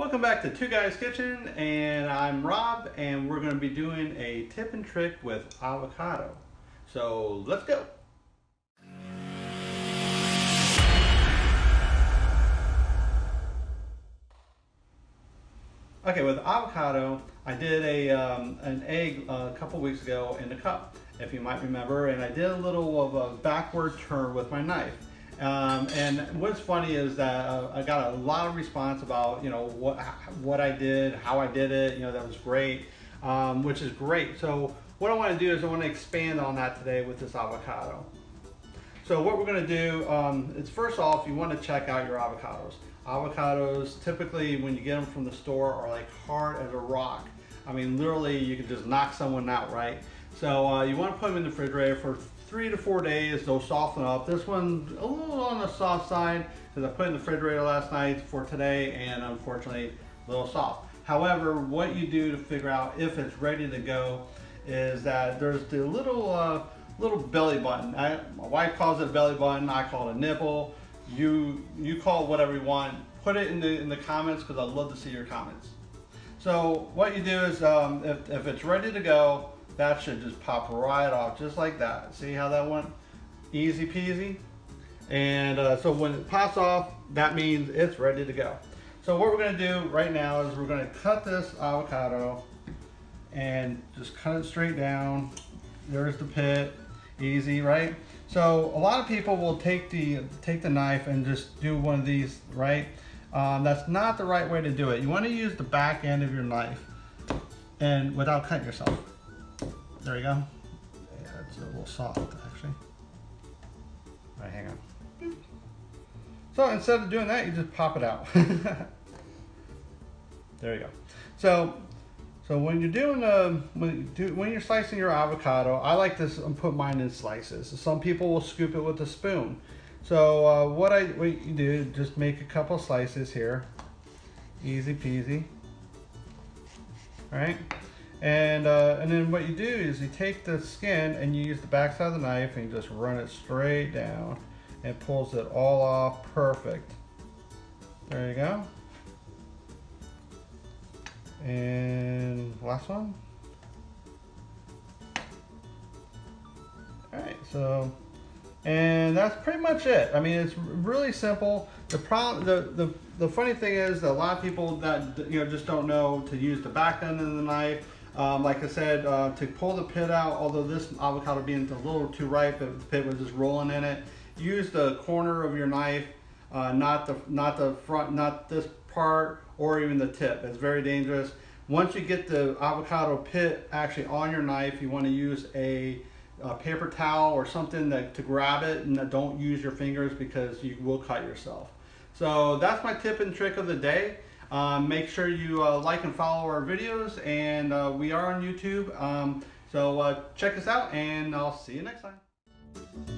Welcome back to Two Guys Kitchen, and I'm Rob, and we're going to be doing a tip and trick with avocado. So let's go. Okay, with avocado, I did an egg a couple weeks ago in a cup, if you might remember, and I did a little of a backward turn with my knife. And what's funny is that I got a lot of response about what I did, how I did it. That was great, which is great. So what I want to do is I want to expand on that today with this avocado. So what we're going to do is, first off, you want to check out your avocados. Avocados, typically when you get them from the store, are like hard as a rock. I mean, literally you can just knock someone out, right? So you want to put them in the refrigerator for 3 to 4 days. They'll soften up. This one's a little on the soft side because I put it in the refrigerator last night for today, and unfortunately a little soft. However, what you do to figure out if it's ready to go is that there's the little belly button. My wife calls it a belly button. I call it a nipple. You call it whatever you want. Put it in the comments because I'd love to see your comments. So what you do is if it's ready to go, that should just pop right off just like that. See how that went? Easy peasy. And so when it pops off, that means it's ready to go. So what we're going to do right now is we're going to cut this avocado and just cut it straight down. There's the pit. Easy, right? So a lot of people will take the knife and just do one of these, right? That's not the right way to do it. You want to use the back end of your knife and without cutting yourself. There you go. Yeah, it's a little soft actually. All right, hang on. So instead of doing that, you just pop it out. There you go. So when you're doing when you're slicing your avocado, I like to put mine in slices. Some people will scoop it with a spoon. So what you do, just make a couple slices here. Easy peasy. All right. And then what you do is you take the skin and you use the back side of the knife and you just run it straight down, and it pulls it all off perfect. There you go. And last one. All right, so, and that's pretty much it. I mean, it's really simple. The funny thing is that a lot of people that just don't know to use the back end of the knife. Like I said, to pull the pit out, although this avocado being a little too ripe, the pit was just rolling in it. Use the corner of your knife, not the front, not this part, or even the tip. It's very dangerous. Once you get the avocado pit actually on your knife, you want to use a paper towel or something to grab it, and don't use your fingers because you will cut yourself. So that's my tip and trick of the day. Make sure you like and follow our videos, and we are on YouTube. So check us out, and I'll see you next time.